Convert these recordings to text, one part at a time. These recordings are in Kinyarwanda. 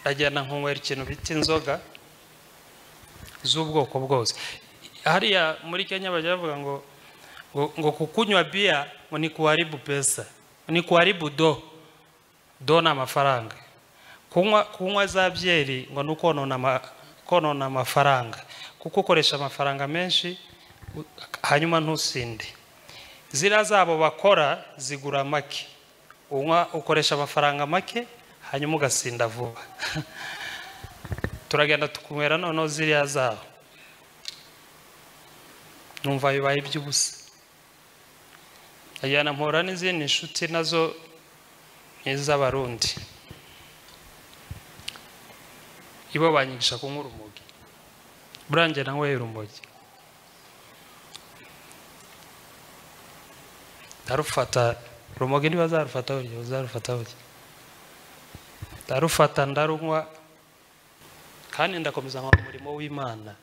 ajyana nkunywera ikintu bita inzoga z'ubwoko bwose. Hariya muri Kenya bajya bavuga ngo kukunywa bia ngo ni kuharibu pesa, ni kuharibu do na amafaranga. Kunywa za byeri ngo ni konona amafaranga, kuko ukoresha amafaranga menshi hanyuma ntusinde. Zira zabo bakora zigura make, ukoresha amafaranga make hanyuma ugasinda vuba. Turagenda tukunywera noneho ziriya zabo, numva bibaye iby'ubusa. Ajyana mpora n'izindi nshuti nazo n'iz'abarundi, ibo banyigisha kunywa urumogi. Burange nawe urumogi darufata, urumogi ntibazarufata buryo, uzarufata buryo. Darufata ndarunywa kandi ndakomeza mu murimo w'Imana.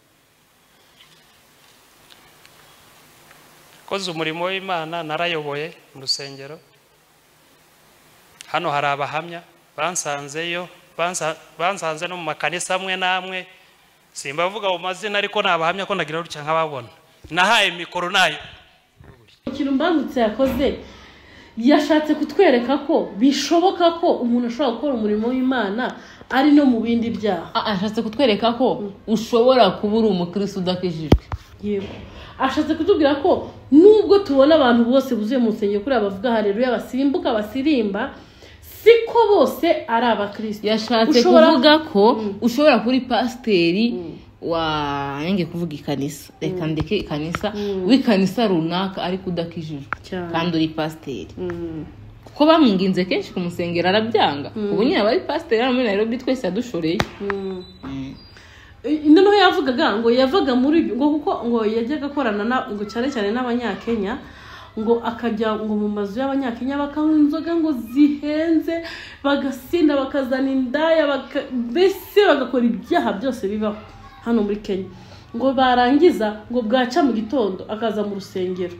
Koze umurimo w'Imana narayoboye mu rusengero. Hano hari abahamya bansanzeyo, bansanze no mu makanisa amwe namwe, simbavuga mu mazina ariko nabahamya ko nagira rucya nkababona. Nahaye mikoro nayo. Ikintu Mbangutse yakoze yashatse kutwereka ko bishoboka ko umuntu ashobora gukora umurimo w'Imana ari no mu bindi byaha. Ashatse kutwereka ko ushobora kubura umukristo udakijijwe. Yego. Ashatse kutubwira ko nubwo tubona abantu bose buzuye mu nsengero kuri abavuga haleluya basimbuka basirimba, siko bose ari abakristo. Yashatse kuvuga ko ushobora kuri pasteri wa nge kuvuga ikanisa, reka ndeke ikanisa, w'ikanisa runaka ariko udakijijwe kandi uri pasteri. Kuko bamunginze kenshi kumusengera arabyanga. Ubu nyine abari pasteri muri Nairobi twese yadushoreye. Noneho yavugaga ngo yavaga muri ngo kuko ngo yajyaga akorana ngo cyane cyane n'abanyakenya, ngo akajya ngo mu mazu y'abanyakenya bakanywa inzoga ngo zihenze, bagasinda bakazana indaya, mbese bagakora ibyaha byose bibaho hano muri Kenya. Ngo barangiza ngo bwaca mu gitondo akaza mu rusengero.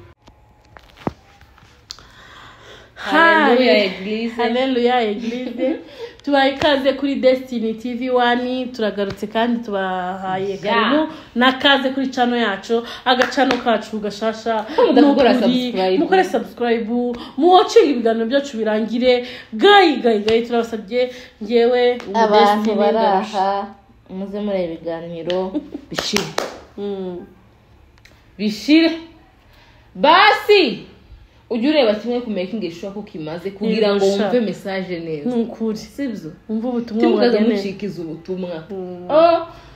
Haleluya Eglise. Haleluya Eglise. Tubaye kaze kuri Destiny TV 1, turagarutse kandi tubahaye karibu nakaze kuri channel yacu, agacano kacu gashasha. Mukore subscribe, muwatching ibiganiro byacu birangire. Gayi turabasabye ngewe abantu baraha muze muri ibiganiro bishire. Bishire. Basi ujye ureba kimwe ku making ishwa ko kimaze kugira ngo wumve message neza. Nukuri sibyo umva ubutumwa bwawe mushikiza ubutumwa.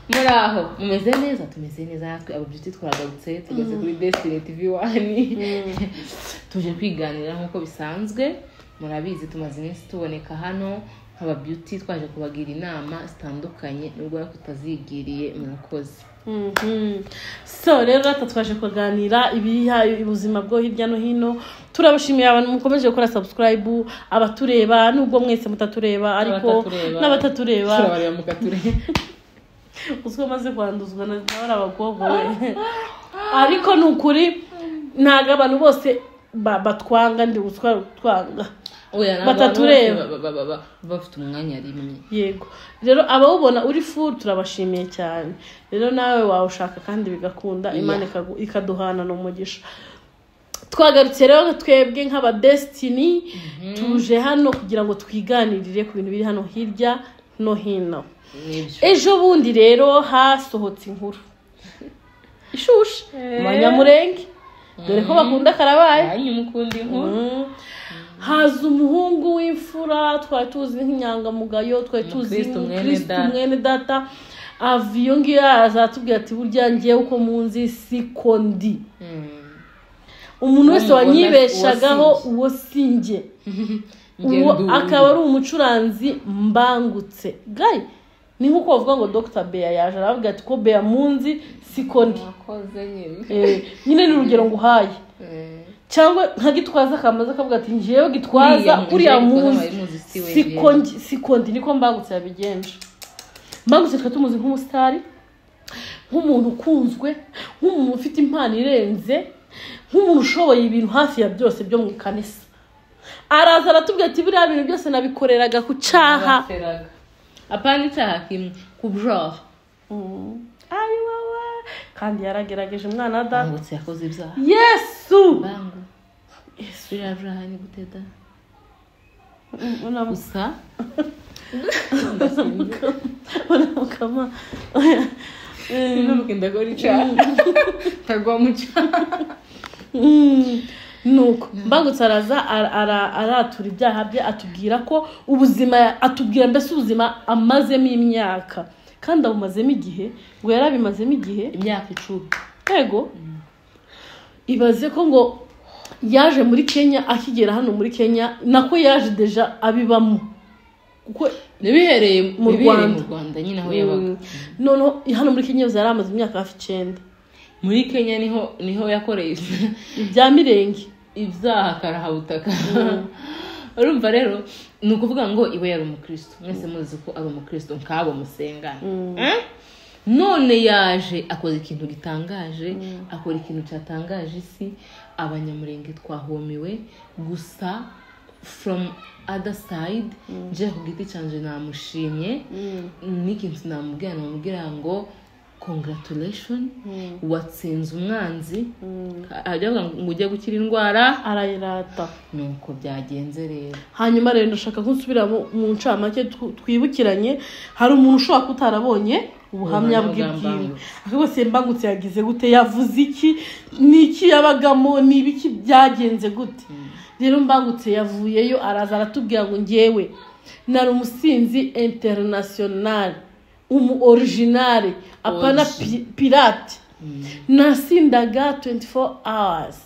Muraho mumeze neza, tumeze neza natwe ababyuti twaragarutse tugeze kuri Destiny TV 1. Tuje kwiganira nkuko bisanzwe, murabizi tumaze iminsi tuboneka hano ababyuti twaje kubagira inama zitandukanye nubwo yakutazigiriye murakoze. So rero twaje kuganira ubuzima bwo hirya no hino. Turabashimiye abantu mukomeje gukora subscribe, abatureba nubwo mwese mutatureba ariko n'abatatureba turabariya mukatureba. Uzwo maze kwanduzwa n'abara abakobwa we. Ariko nukuri ntaga abantu bose batwanga ndi twanga. Batatureba bafite umwanya rimwe. Yego. Rero abawubona uri full turabashimiye cyane. Rero nawe wawushaka kandi bigakunda, Imana ikaduhana no mugisha. Twagarutse rero twebwe nk'aba Destiny tuje hano kugira ngo twiganirire ku bintu biri hano hirya no hino. Ejo bundi rero hasohotse inkuru ishushe Manyamurenge, dore ko bakunda karabaye. Ayi mukunda inkuru. Haza umuhungu w'imfura twari tuzi nk'inyangamugayo, twari tuzi Kristo mwene data. Aviyo ngiyo azatubwira ati burya ngiye uko munzi sikondi. Umuntu wese wanyibeshagaho uwo singe. Uwo akaba ari umucuranzi Mbangutse. Gayi ni nkuko bavuga ngo Dr. Bea yaje aravuga ati ko Bea munzi sikondi. Akoze nyine. Nyine ni urugero nguhaye. Cyangwa nka Gitwaza kamaze akavuga ati ngiyeyo Gitwaza kuriya munsi sikondi niko Mbangutse yabigenje. Mbangutse twatumuze nk'umusitari, nk'umuntu ukunzwe, nk'umuntu ufite impano irenze, nk'umuntu ushoboye ibintu hafi ya byose byo mu kanisa. araza aratubwira ati biriya bintu byose nabikoreraga ku cyaha apana icyaha kimwe ku byaha ari wowe kandi yaragerageje umwana wa data bangutse yakoze ibyaha yesu bangu biriya byaha ni gute da gusa unamukama ndagora icyaha tagwa mu cyaha nuko mbangutse araza aratura ibyaha bye atubwira ko ubuzima atubwira mbese ubuzima amazemo imyaka kandi abumazemo igihe ngo yarabimazemo igihe imyaka 10 yego ibaze ko ngo yaje muri Kenya akigera hano muri Kenya nako yaje deja abibamo kuko nibihereye mu Rwanda nyine aho yabaga none hano muri Kenya yaramaze imyaka hafi 9 muri Kenya niho yakoreye ibya mirenge ibyaha karahawutaka urumva rero ni ukuvuga ngo iwe yari umukristo mwese muzi ko ari umukristo nk'abo musengana none yaje akoze ikintu gitangaje akora ikintu cyatangaje isi abanyamurenge twahomiwe gusa from other side je ku giti canje namushimye n'ikintu namubwira ngo congratulations watsinze umwanzi ajyaga ngo ujye gukira indwara arayirata nuko byagenze rero hanyuma rero ndashaka kusubira mu ncamake twibukiranye hari umuntu ushobora kutarabonye ubuhamya bw'ibyiwe akaba mbangutse yagize gute yavuze iki niki yabagamo nibiki byagenze gute rero mbangutse yavuyeyo araza aratubwira ngo ngewe nari umusinzi international original apana pirate nasindaga 24 hours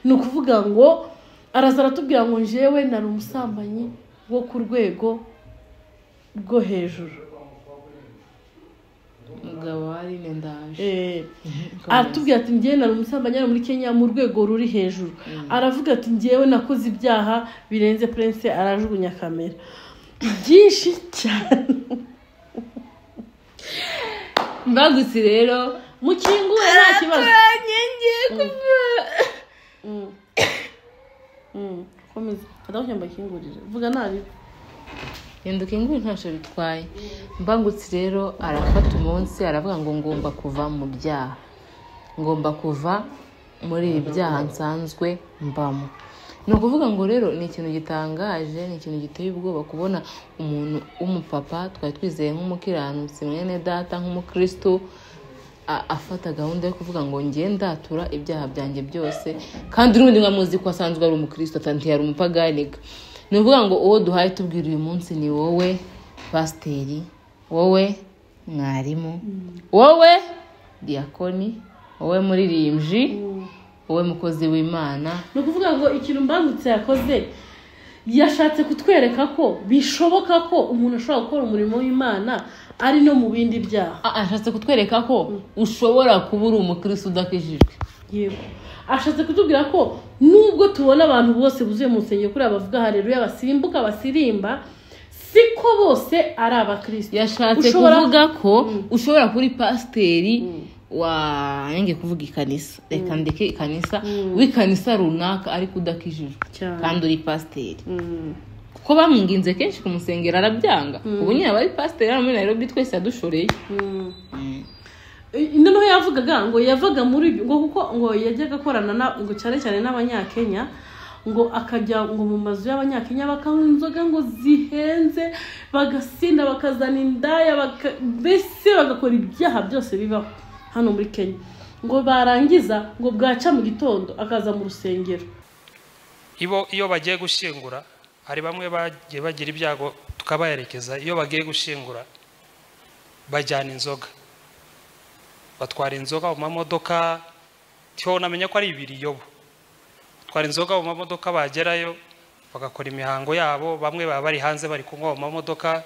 ni ukuvuga ngo araza aratubwira ngo njewe nari umusambanyi wo ku rwego rwo hejuru mugabo wari nendaje aratubwira ati ngewe nari umusambanyi muri Kenya mu rwego ruri hejuru aravuga ati ngewe nakoze ibyaha birenze prince arajugunya kamera byinshi cyane mbagutse rero mukingure nta kibazo komeza adaho mbakingurire vuga nabi yenda ukingure ntacyo bitwaye mbagutse rero arafata umunsi aravuga ngo ngomba kuva mu byaha ngomba kuva muri ibi byaha nsanzwe mbamo ni ukuvuga ngo rero ni ikintu gitangaje ni ikintu giteye ubwoba kubona umuntu w'umupapa twari twizeye nk'umukiranutsi mwene data nk'umukristo afata gahunda yo kuvuga ngo ngiye ndatura ibyaha byanjye byose kandi urundi nkamuzi ko asanzwe ari umukristo atanti yari umupaganiga ni ukuvuga ngo uwo duhaye tubwira uyu munsi ni wowe pasiteri wowe mwarimu wowe diakoni wowe muririmbyi wowe mukozi w'Imana no kuvuga ngo ikintu mbangutse yakoze yashatse kutwereka ko bishoboka ko umuntu ashobora gukora umurimo w'Imana ari no mu bindi byaha ashatse kutwereka ko ushobora kuba uri umukristo udakijijwe yego ashatse kutubwira ko nubwo tubona abantu bose buzuye mu nsengero kuri abavuga haleluya basimbuka basirimba siko bose ari abakristo yashatse kuvuga ko ushobora kuri pasiteri wange kuvuga ikanisa reka ndeke ikanisa w'ikanisa runaka ariko udakijijwe kandi uri pasiteri kuko bamwinginze kenshi kumusengera arabyanga ubu nyine abari pasiteri hano muri Nairobi twese yadushoreye noneho yavugaga ngo yavaga muri ngo kuko ngo yajyaga akorana ngo cyane cyane n'abanyakenya ngo akajya ngo mu mazu y'abanyakenya bakanywa inzoga ngo zihenze bagasinda bakazana indaya mbese bagakora ibyaha byose bibaho hano muri Kenya ngo barangiza ngo bwaca mu gitondo akaza mu rusengero iyo bagiye gushingura hari bamwe bagiye bagira ibyago tukabayerekeza iyo bagiye gushingura bajyana inzoga batwara inzoga mu mamodoka cyo namenye ko ari ibiriyobo batwara inzoga mu mamodoka bagerayo bagakora imihango yabo bamwe baba bari hanze bari kunywa mu mamodoka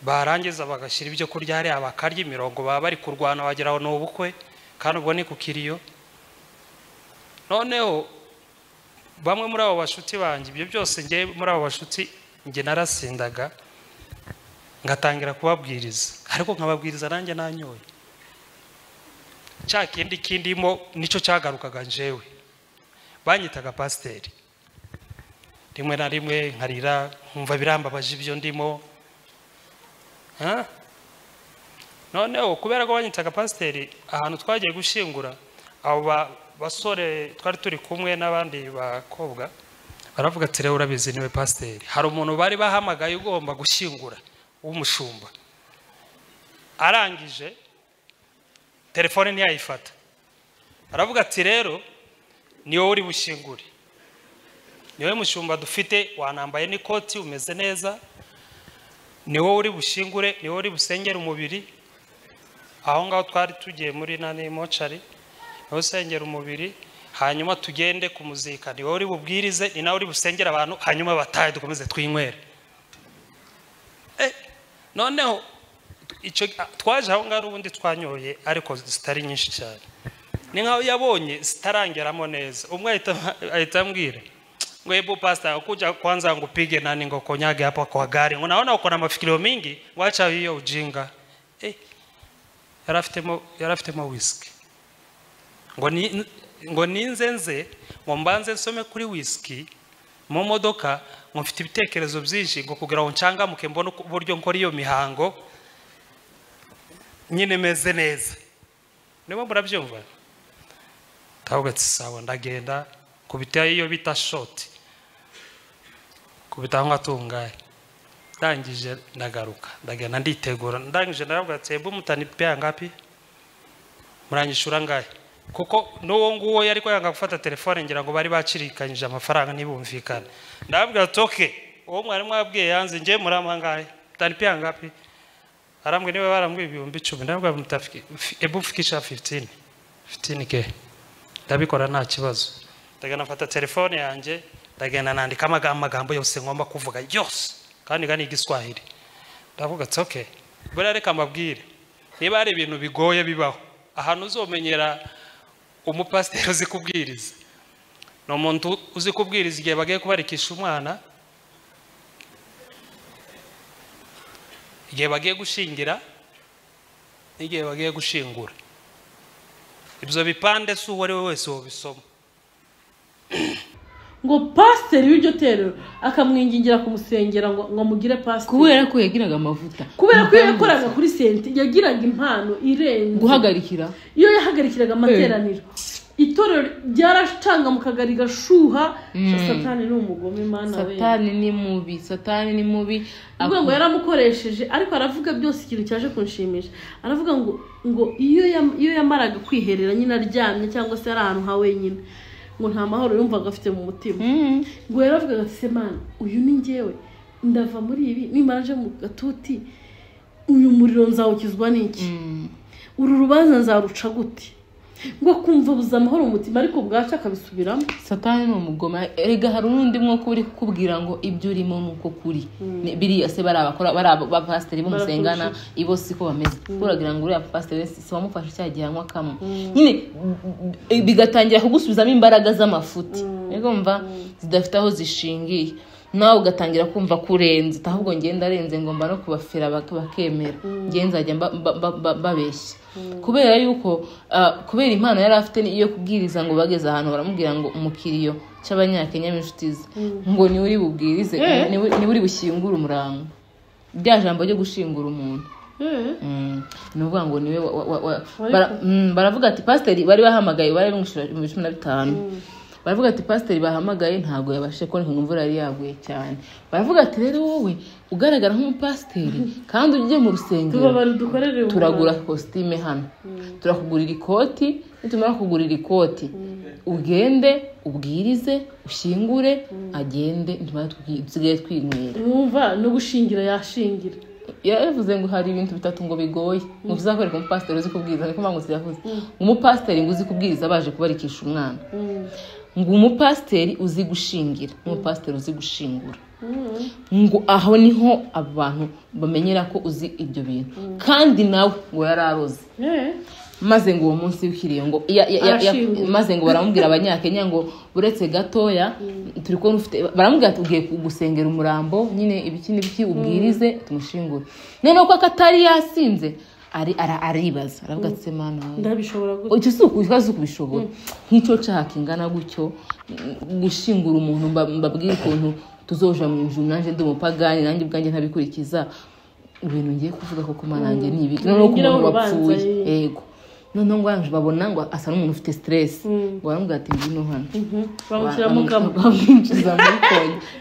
barangiza bagashyira ibyo kurya hariya bakarya imirongo baba bari kurwana bageraho n'ubukwe kandi ubwo ni ku kiriyo noneho bamwe muri abo bashuti banjye ibyo byose ngiye muri abo bashuti nge narasindaga ngatangira kubabwiriza ariko nkababwiriza nanjye nanyoye cya kindi kindimo nicyo cyagarukaga njewe banyitaga pasiteri rimwe na rimwe nkarira nkumva birambabaje ibyo ndimo noneho kubera ko banyitaga pasiteri ahantu twagiye gushingura abo basore twari turi kumwe n'abandi bakobwa baravuga ati rero urabizi niwe pasiteri hari umuntu bari bahamagaye ugomba gushingura w'umushumba arangije telefone ntiyayifata aravuga ati rero ni wowe uri bushingure niwe mushumba dufite wanambaye n'ikoti umeze neza ni wowe uri bushingure ni wowe uri busengera umubiri aho ngaho twari tugiye muri nani mochari niwe usengera umubiri hanyuma tugende kumuzika ni wowe uri bubwirize ni nawe uri busengera abantu hanyuma batahe dukomeze twinywere noneho icyo twaje aho ngaho ubundi twanyoye ariko zitari nyinshi cyane ni nkaho yabonye zitarangeramo neza umwe ahita ambwira ngo hebu pastor kuja kwanza ngupige nani ngo konyage hapa kwa gari ngo naona uko na mafikiro mingi wacha hiyo ujinga yaraftemo whisky ngo ninzenze ngo mbanze nsome kuri whisky mu modoka ngo mfite ibitekerezo byinshi ngo kugira ngo ncangamuke mbone uburyo nkora iyo mihango nyine meze neza niba murabyumva tavuga ati sawa ndagenda kubita iyo bita shot kubita ngo atungaye ndangije ndagaruka ndagenda nditegura ndangije ndavuga ati hebu mutanipea ngapi muranyishura ngaye kuko n'uwo nguwo yari ko yanga gufata telefone ngira ngo bari bacirikanyije amafaranga nibumvikana ndavuga ati okay uwo mwari mwabwiye yanze ngiye muramangaye mutanipea ngapi arambwe niwe barambwiye 10,000 ndavuga mutafiki hebu mfikisha 15k ndabikora nta kibazo ndagenda mfata telefone yanjye ndagenda nandika amagambo yose ngomba kuvuga yose kandi gani igiswahili ndavuga ati okay bora reka mbabwire niba ari ibintu bigoye bibaho ahantu uzomenyera umupasiteri uzi kubwiriza no muntu uzi kubwiriza igihe bagiye kubarikisha umwana igihe bagiye gushingira igihe bagiye gushingura ibyo bipande si uwo ari we wese wabisoma ngo pasiteri w'iryo terero akamwingingira kumusengera ngo mugire pasiteri kubera ko yagiraga amavuta kubera ko yakoraga kuri senti yagiraga impano irenze guhagarikira iyo yahagarikiraga amateraniro itorero ryaracanga mu kagari gashuha satani ni umugome Imana we satani ni mubi ngo yaramukoresheje ariko aravuga byose ikintu cyaje kunshimisha aravuga ngo iyo yamaraga kwiherera nyine aryamye cyangwa se ari ahantu ha wenyine ngo nta mahoro yumvaga afite mu mutima ngo yaravugaga ati Semana uyu ni njyewe ndava muri ibi nimaraje mu gatuti uyu muriro nzawukizwa n'iki uru rubanza nzaruca gute ngo kumva buza amahoro mu mutima ariko bwaca akabisubiramo satani ni umugoma erega hari undi mwuka uri kukubwira ngo ibyo urimo nuko kuri biriya se barabakora baraba pasiteri bamusengana ibo siko bameze kuragira ngo uriya pasiteri se wamufashe cya gihanwa kamwe nyine bigatangira kugusubizamo imbaraga z'amafuti yego mva zidafite aho zishingiye nawe ugatangira kumva kurenza ahubwo ngenda arenze ngomba no kubafira bakemera ngenzajya babeshya kubera yuko kubera impano yari afite iyo kubwiriza ngo bageze ahantu baramubwira ngo umukiriyo cy'abanyakenya b'inshuti ze ngo ni uri bubwirize ni uri bushyingura umurango bya jambo ryo gushingura umuntu ni ukuvuga ngo niwe baravuga ati pasiteri bari bahamagaye bari mu 15 baravuga ati pasiteri bahamagaye ntabwo yabashe ko imvura yari yaguye cyane baravuga ati rero wowe ugaragara nk'umupasiteri kandi ujye mu rusengero turagura costume hano turakugurira ikoti nitumara kugurira ikoti ugende ubwirize ushingure agende ntibatugiye twinywera numva no gushingira yashingira yavuze ngo hari ibintu bitatu ngo bigoye ngo tuzakwereka umupasiteri uzi kubwiriza niko mpamvu ziyavuze umupasiteri ngo uzi kubwiriza baje kubarikisha umwana ngo umupasiteri uzi gushingira umupasiteri uzi gushingura ngo aho niho abantu bamenyera ko uzi ibyo bintu kandi nawe ngo yararoze maze ngo uwo munsi w'ikiriyo ngo maze ngo baramubwira abanyakenya ngo buretse gatoya turi ko ufite baramubwira ati ugiye gusengera umurambo nyine ibiki n'ibiki ubwirize tumushingure noneho ko akatari yasinze aribaza aravuga ati se mana ndabishobora gute icyo si ukubibaza kubishobora nk'icyo cyaha kingana gutyo gushingura umuntu mbabwira ukuntu tuzoja mu ijuru nanjye ndi umupagani nanjye ubwanjye ntabikurikiza ibintu ngiye kuvuga ko kuma nanjye nibi no ku muntu wapfuye yego none ngo anje babona ngo asa n'umuntu ufite stress ngo baramubwira ati ngino hano bamushyiramo kamo bamwinjiza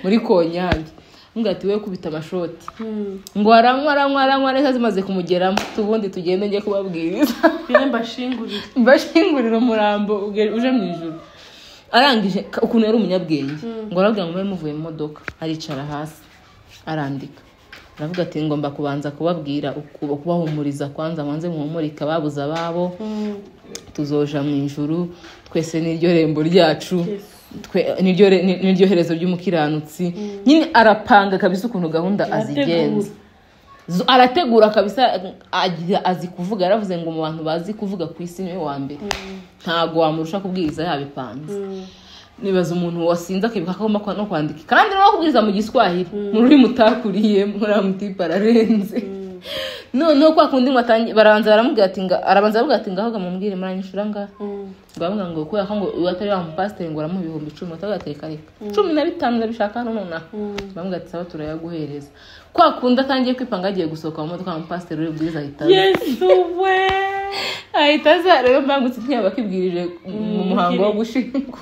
muri konyange mbwa ati we kubita amashoti ngo aranywa reka zimaze kumugeramo tubundi tugende ngiye kubabwiriza mbashingurira umurambo uje mu ijuru arangije ukuntu yari umunyabwenge ngo arabwira ngo muvuye mu modoka aricara hasi arandika aravuga ati ngomba kubanza kubabwira kubahumuriza kwanza manze muhumurika babuza ababo tuzoja mu ijuru twese n'iryo rembo ryacu niryo herezo ry'umukiranutsi nyine arapanga kabisa ukuntu gahunda azigenza arategura kabisa azi kuvuga yaravuze ngo mu bantu bazi kuvuga ku isi niwe wa mbere ntago wamurusha kubwiriza yabipanze nibaza umuntu wasinze akibuka ko agomba no kwandika kandi no kubwiriza mu giswahili mu rurimi utakuriye muramutipa ararenze no kwa kundi barabanza baramubwira ati ngaho mumbwire muranyishura ngaho bavuga ngo kuya ko ngo atari wa mupasiteri ngo aramu 10,000 atagateka reka 15 ndabishaka hano nonaha bavuga ati saba turayaguhereza kwa kundi atangiye kwipanga agiye gusohoka mu modoka mu pasiteri uri bwiza ahita Yesu we ahita rero mbangutse ntiyabakibwirije mu muhango wo gushingwa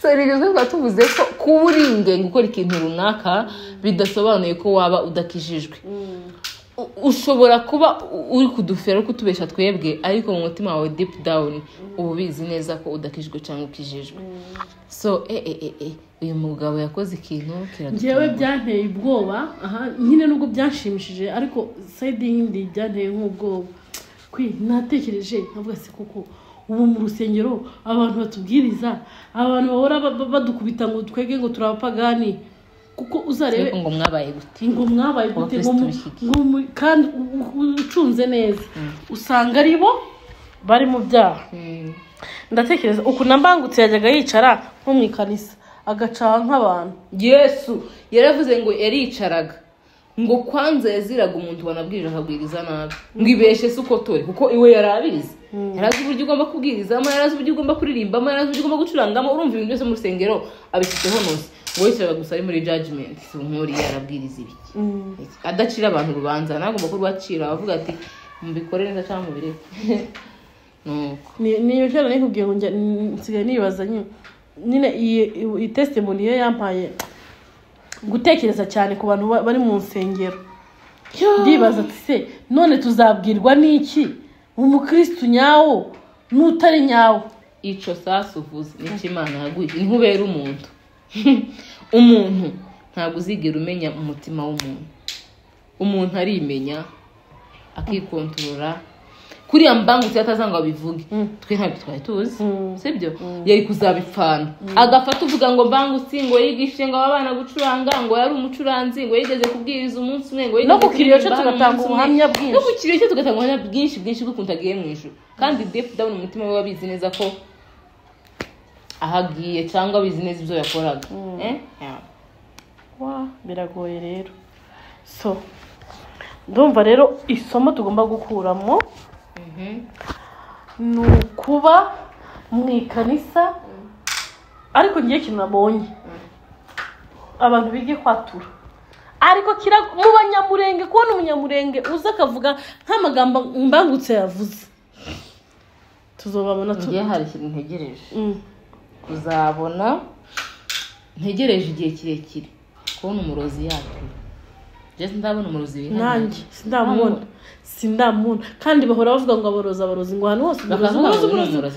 so rigezwe ko tuvuze ko kuburinge gukora ikintu runaka bidasobanuye ko waba udakijijwe ushobora kuba uri kudufera kutubesha twebwe ariko mu mutima wawe deep down ubizi neza ko udakijwe cyangwa ukijijwe so uyu mugabo yakoze ikintu njyewe byanteye ubwoba nyine nubwo byanshimishije ariko side yindi byanteye nk'ubwoba natekereje nkavuga se kuko ubu mu rusengero abantu batubwiriza abantu bahora badukubita ngo twege ngo turabapagani kuko uzarebe ngo mwabaye gute kandi ucunze neza usanga ari bo bari mu byaha ndatekereza uku nambangutse yajyaga yicara nko mu ikanisa agacaha nk'abantu Yesu yaravuze ngo yaricaraga ngo kwanza yaziraga umuntu wanabwirije akabwiriza nabi ngo ibeshe se uko tore kuko iwe yarabizi yarazi uburyo ugomba kubwirizamo yarazi uburyo ugomba kuririmbamo yarazi uburyo ugomba gucurangamo urumva ibintu byose mu rusengero abifiteho nose ngo yishyiraga gusa ari muri judgment si nkuri yarabwiriza ibiki adacira abantu urubanza nagomba kurwacira avuga ati mbikore neza cyangwa mubireke niyo cyane nikubwiye ngo nsigaye nibaza nyine iyi testimony ye yampaye gutekereza cyane ku bantu bari mu nsengero ndibaza ati se none tuzabwirwa n'iki umukristo nyawo n'utari nyawo ico sasa uvuze n'iki Imana yaguye ntubera umuntu ntabwo uzigera umenya umutima w'umuntu arimenya akikontorora kuriya mbangutse atazanga bivuge twe ntabwo twari tuzi sibyo yari kuzabipfana agafata uvuga ngo mbangutse ngo yigishe ngo abana gucuranga ngo yari umucuranzi ngo yigeze kubwiriza umunsi umwe ngo no kukiriyo cyo tugatanga ubuhamya bwinshi no kukiriyo cyo tugatanga ubuhamya bwinshi bw'ukuntu agiye mu ijuru kandi deep down umutima we wabizi neza ko ahagiye cyangwa abizi neza ibyo yakoraga biragoye rero so ndumva rero isomo tugomba gukuramo ni ukuba mu ikanisa ariko ngiye ikintu nabonye abantu bige kwatura ariko mu banyamurenge kubona umunyamurenge uza akavuga nk'amagambo mbangutse yavuze tuzobabona tugiye hari ikintu ntegereje kuzabona ntegereje igihe kirekire kubona umurozi yatura je ndabona umurozi nanjye sindamubona kandi bahora bavuga ngo abarozi ngo hano hose umurozi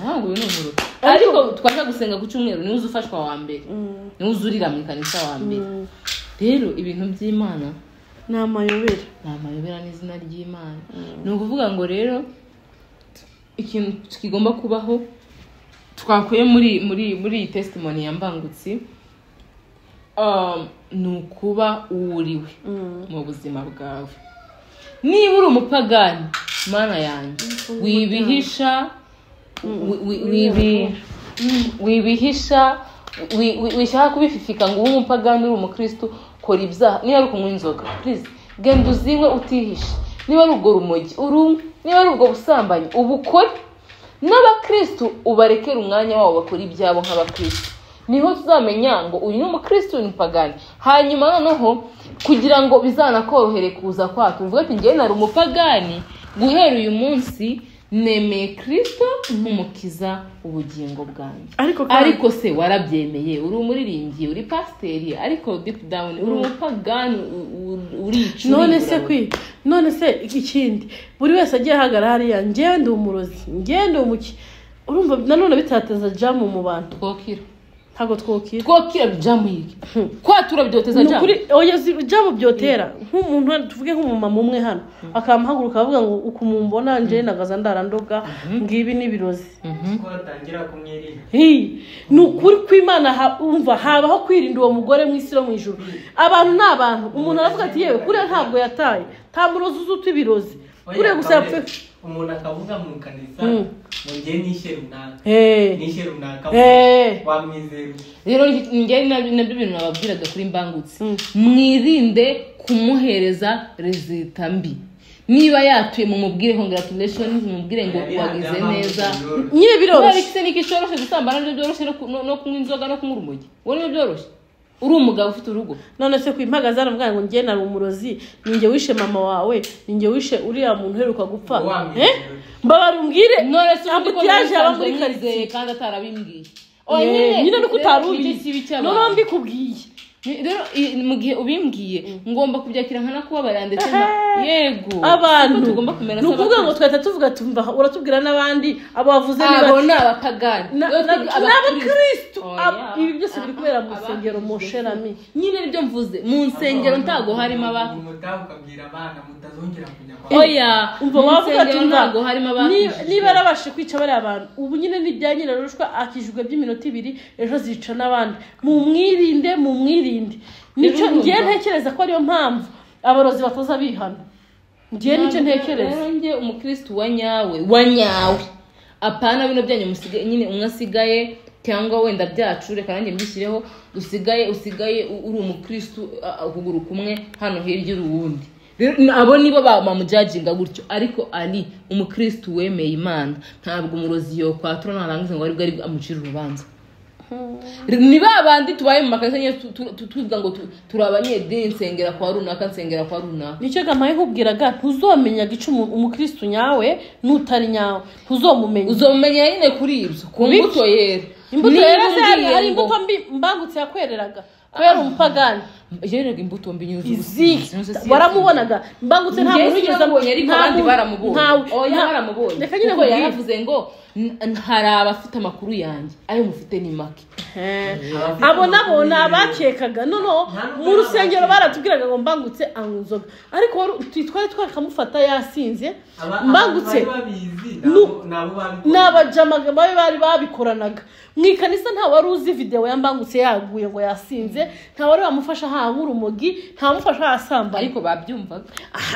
ariko twaje gusenga ku cyumweru niwe uzufashwa wa mbere niwe uzurira mu kanisa wa mbere rero ibintu by'Imana ni amayobera n'izina ry'Imana ni ukuvuga ngo rero ikintu kigomba kubaho twakuye muri iyi testimony yambangutse ni ukuba uwuriwe mu buzima bwawe niba uri umupagani Mana yanjye wibihisha wishaka kubififika ngo ube umupagani uri umukristo kora ibyaha niba ari kunywa inzoga please genda uzinywe utihishe, niba ari ubwo rumogi urunywe, niba ari ubwo busambanyi ubukore. N'abakristo ubarekera umwanya wabo bakora ibyabo nk'abakristo, niho tuzamenya ngo uyu ni umukristo ni umupagani. Hanyuma noneho kugira ngo bizanakorohere kuza kwacu uvuga ati njye nari umupagani, guhera uyu munsi nemeye Kristo nk'umukiza ubugingo bwanjye. Ariko se warabyemeye, uri umuririmbyi, uri pasiteri, ariko deep down uri umupagani, urica. None se ikindi buri wese agiye ahagarara hariya njyewe ndi umurozi, njyewe ndi umuki, urumva nanone bitateza jamu mu bantu. Ntago twokira jamu yiki kwatura byoteza jamu kuri oya jamu byotera nk'umuntu tuvuge nk'umumama umwe hano akamuhaguruka avuga ngo ukumumbona nje nagaza ndarandoga ngibi nibirozi twatangira kumwirira ni ukuri kw'Imana umva habaho kwirinda uwo mugore mu isi no mu ijuru. Abantu n'abantu umuntu aravuga ati yewe kuri ntabwo yataye nta murozi uzuta ibirozi kuri gusa yapfe. Umuntu akavuga mu kanisa ngiye nishe runaka wamwizera. Rero ngiye nabyo bintu nababwiraga kuri Mbangutse, mwirinde kumuhereza rezita mbi. Niba yatuye mu mubwire congratulations, mubwire ngo wagize neza, nyine biroroshye. Ariko niki cyoroshye gusambana nabyo byoroshye no kunywa inzoga no kunywa urumogi, wowe byoroshye uri umugabo ufite urugo. None se kwimpagaza aravuga ngo ngiye nari umurozi, ninjye wishe mama wawe, ninjye wishe uriya muntu uheruka gupfa. Mbabarumbwire none se amutiyaje aba muri karitsiye kandi atarabimbwiye. Nyine nuko utarubizi none mbikubwiye. Rero mu gihe ubimbwiye ngomba kubyakira nkana kubabarira ndetse yego abantu tugomba kumera sabatu. Nukuvuga ngo twahita tuvuga tumva uratubwira n'abandi abavuze niba abo n'abapagani n'abakristo. Ibi byose biri kubera mu nsengero mu sherami. Nyine nibyo mvuze mu nsengero ntago harimo abantu mutavukabwira abana mutazongera kujya kwa oya umva wavuga ati ntago harimo abantu niba arabashe kwica bari abantu ubu nyine n'ibyanyira rushwa akijwe by'iminota 2 ejo zica n'abandi. Mu mwirinde nico ngiye ntekereza ko ariyo mpamvu abarozi batoza bihana. Ngiye nico ntekereza rero ngiye umukristo wanyawe apana bino byanyu musige nyine umwasigaye cyangwa wenda byacu reka nanjye mbishyireho usigaye uri umukristo ukuguru kumwe hano hirya uruwundi. Abo nibo bamujajinga gutyo, ariko ari umukristo wemeye Imana ntabwo umurozi yo kwatura narangiza ngo ari amucira urubanza. Ni babandi tubaye mu makanisa nye tuvuga ngo turabanyedini nsengera kwa runaka. Nicyo gamaye nkubwiraga ntuzomenya gicu umukristo nyawe n'utari nyawe ntuzomumenya. Uzomenya nyine kuri ibyo ku mbuto yera. Imbuto yera hari imbuto mbi Mbangutse yakwereraga kubera umupagani. Yerega imbuto mbi nyuzuzi waramubonaga Mbangutse nta muntu wigeze amubonye ariko abandi baramubonye. Oya baramubonye kuko yaravuze ngo hari abafite amakuru yanjye ayo mufite ni make. Abo nabo nabakekaga mu rusengero baratubwiraga ngo Mbangutse anywa inzoga ariko twari twakamufata yasinze. Mbangutse n'abajamaga bari babikoranaga mu ikanisa. Nta wari uzi video ya Mbangutse yaguye ngo yasinze, nta wari bamufasha hanga urumogi, nta mufasha hasamba, ariko babyumvaga.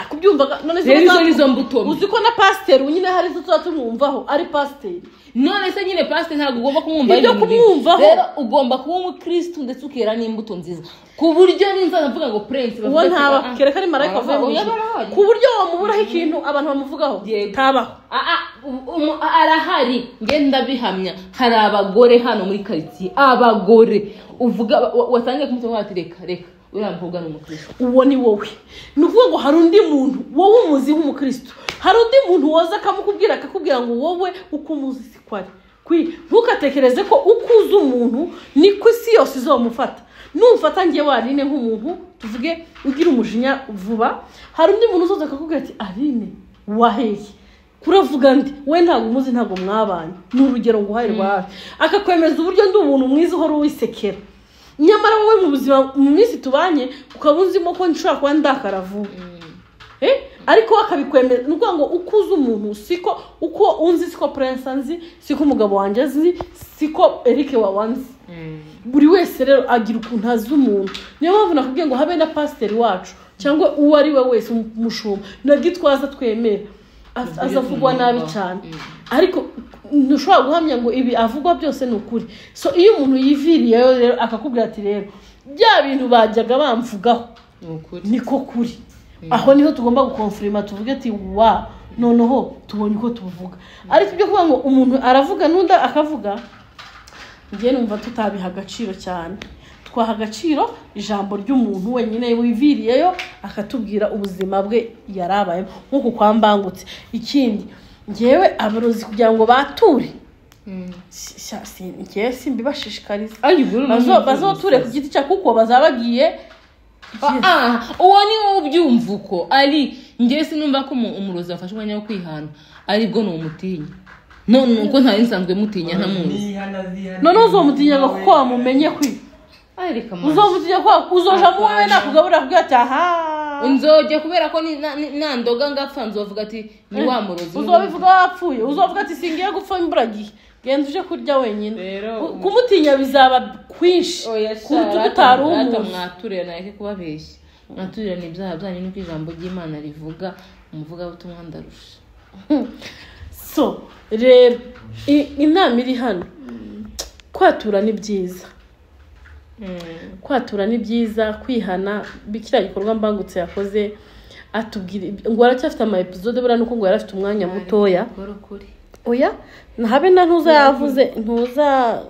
Kubyumvaga none izo mbuto uzi ko na pastor nyine hari zo tumwumvaho ari pastor. None se nyine pastor ntabwo ugomba kumwumva ibyo kumwumvaho. Rero ugomba kuba umukristo ndetse ukera n'imbuto nziza ku buryo ninza mvuga ngo prince bavuga nta kereka ari marayika avuye ku buryo wamuburaho ikintu abantu bamuvugaho tabaho. Arahari ngenda bihamya. Hari abagore hano muri karitsiye, abagore uvuga watangiye kumutuha ati reka uramvuga n'umukristo uwo ni wowe. Nukuvuga ngo hari undi muntu wowe umuzi w'umukristo, hari undi muntu woza akakubwira ngo wowe uko umuzi sikwari ntukatekereze ko ukuza umuntu niko isi yose izomufata. Numfata ngiye warine nk'umuntu tuvuge ugira umujinya vuba, hari undi muntu uzoza akakubwira ati Aline waheye kuravuga ndi we ntabwo umuzi ntabwo mwabanye. N'urugero nguhaye rwawe akakwemeza uburyo ndi umuntu mwiza uhora wisekera, nyamara wowe mu buzima mu minsi tubanye ukabunzimo ko nshobora kuba ndakaravuga. Ariko akabikwemeza nuko ngo ukuza umuntu siko uko unzi siko Prince anzi, siko umugabo wanje azi, siko Eric wawanzi. Buri wese rero agira ukuntu azi umuntu. Niyo mpamvu nakubwiye ngo habe na pastor wacu cyangwa uwo ari we wese umushumba nagitwaza twemera azavugwa nabi cyane, ariko ntushobora guhamya ngo ibi avugwa byose ni ukuri. So iyo umuntu yiviriyeyo rero akakubwira ati rero bya bintu bajyaga bamvugaho niko kuri, aho niho tugomba gukonfirima tuvuge ati wa noneho tubonye uko tuvuga. Ariko ibyo kuvuga ngo umuntu aravuga n'undi akavuga, ngiye numva tutabiha agaciro cyane. Twaha agaciro ijambo ry'umuntu wenyine wiviriyeyo akatubwira ubuzima bwe yarabayemo nk'uko kwambangutse. Ikindi ngewe abarozi kugira ngo bature ngewe simbibashishikariza, bazoture ku giti cya kuko bazabagiye uwo ni wowe ubyumva uko ari. Ngewe sinumva ko umurozi wafashe umwanya wo kwihana aribwo ni umutinya. None uko ntari nsanzwe mutinya ntamuzi, none uzomutinya kuko wamumenye kwi uzomutinya ko uzoja muwe nakugabura kugira ati aha nzoje kubera ko nandoga ngapfa nzovuga ati ni wa murozi. Uzobivuga wapfuye, uzovuga ati singiye gupfa imburagihe, genda uje kurya wenyine. Kumutinya bizaba kwinshi kuruta utari umuntu. Mwaturira nareke kubabeshya, mwaturira ni ibyaha byanyu n'uko ijambo ry'Imana rivuga, umuvuga butumwa ndarusha. So rero inama iri hano, kwatura ni byiza, kwatura ni byiza, kwihana bikira gikorwa mbangutse yakoze atubwira ngo aracyafite ama episode bura nuko ngo yarafite umwanya mutoya. Oya habe na ntuza yavuze ntuza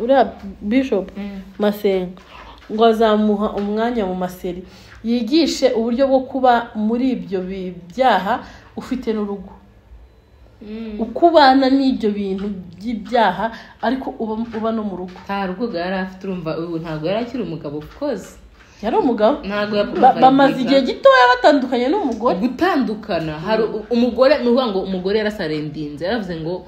ura Bishop Masengo ngo azamuha umwanya mu maseri yigishe uburyo bwo kuba muri ibyo byaha ufite n'urugo, ukubana n'ibyo bintu by'ibyaha ariko uba no mu rugo. Nta rugo yari afite, urumva ubu ntabwo yari akiri umugabo ukoze, yari umugabo. Ntabwo bamaze igihe gitoya batandukanye n'umugore. Gutandukana hari umugore nuvuga ngo umugore yarasarendinze, yaravuze ngo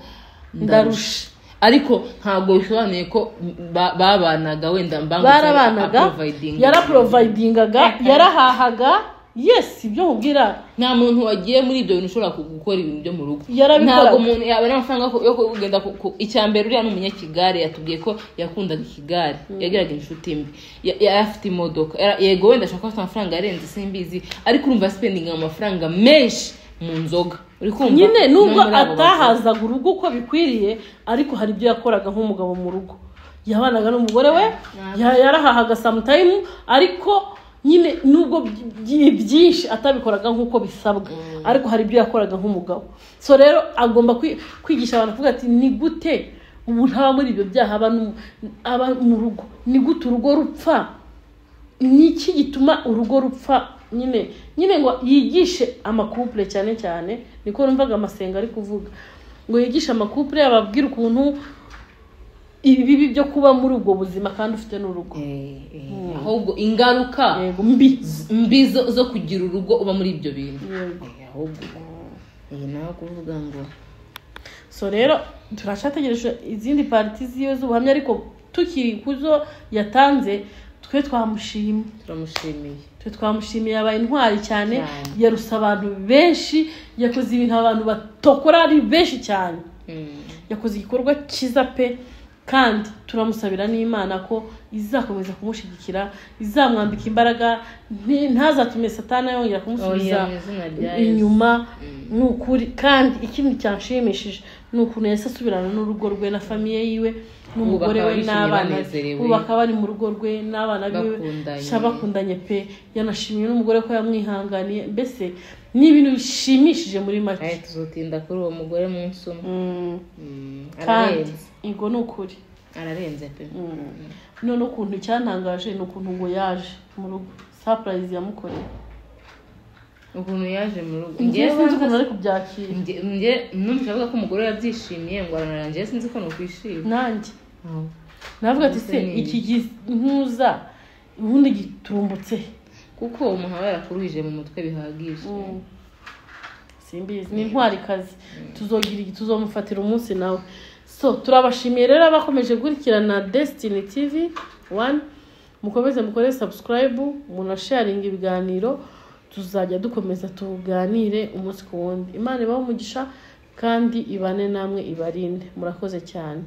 ndarusha, ariko ntabwo bisobanuye ko babanaga wenda barabanaga, yaraprovidingaga, yarahahaga. Yes, ibyo nkubwira nta muntu wagiye muri ibyo bintu ushobora gukora ibintu byo mu rugo. Ntabwo umuntu yabona amafaranga yo kugenda icyambere. Uriya n'umunyakigare yatubwiye ko yakundaga ikigare, yagiraga inshuti mbi, yarafite imodoka. Yego wenda ashaka afite amafaranga yarenze simbizi, ariko urumva spending amafaranga menshi mu nzoga. Uri kumva nyine nubwo atahazaga urugo uko bikwiriye, ariko hari ibyo yakoraga nk'umugabo mu rugo. Yabanaga n'umugore we, yarahahaga sometime, ariko nyine nubwo byinshi atabikoraga nk'uko bisabwa, ariko hari ibyo yakoraga nk'umugabo. So rero agomba kwigisha abantu kuvuga ati ni gute ubu ntaba muri ibyo byaha aba mu rugo, ni gute urugo rupfa, ni iki gituma urugo rupfa. Nyine ngo yigishe amakouple cyane cyane, niko numvaga Masenga ari kuvuga, ngo yigishe amakouple ababwira ukuntu ibibi byo kuba muri ubwo buzima kandi ufite n'urugo, ahubwo ingaruka mbi zo kugira urugo uba muri ibyo bintu. Ahubwo nawe kuvuga ngo so rero turashategereje izindi parti ziyo z'ubuhamya, ariko tukiri kuzo yatanze twe twamushimiye yabaye intwari cyane, yarusa abantu benshi, yakoze ibintu abantu batokora ari benshi cyane, yakoze igikorwa cyiza pe. Kandi turamusabira n'Imana ko izakomeza kumushyigikira, izamwambika imbaraga, ntazatume Satani yongera kumusubiza inyuma. N'ukuri kandi ikindi cyanshimishije n'ukuntu yese asubirana n'urugo rwe na famiye yiwe n'umugore we n'abana, ubaka bari mu rugo rwe n'abana biwe bakundanye pe. Yanashimiye n'umugore ko yamwihanganiye, mbese ni ibintu bishimishije muri make. Tuzotinda kuri uwo mugore munsi umwe, kandi ingo n'ukuri ararenze pe. None ukuntu cyantangaje n'ukuntu ngo yaje mu rugo, surprise yamukoreye, ukuntu yaje mu rugo. Ngiye sinzi ukuntu ari kubyakira. Ngiye numvaga ko umugore yabyishimiye ngo ararangiye, sinzi ko nukwishima nanjye. Navuga ati se iki ntuza ubundi giturumbutse, kuko umuntu aba yarakuruhije mu mutwe bihagije. Simbizi ni intwari kazi, tuzomufatira umunsi nawe. So turabashimiye rero abakomeje gukurikirana Destiny TV 1, mukomeze mukore subscribe, munasharinga ibiganiro, tuzajya dukomeza tuganire umunsi ku wundi. Imana ibahe umugisha kandi ibane namwe ibarinde. Murakoze cyane.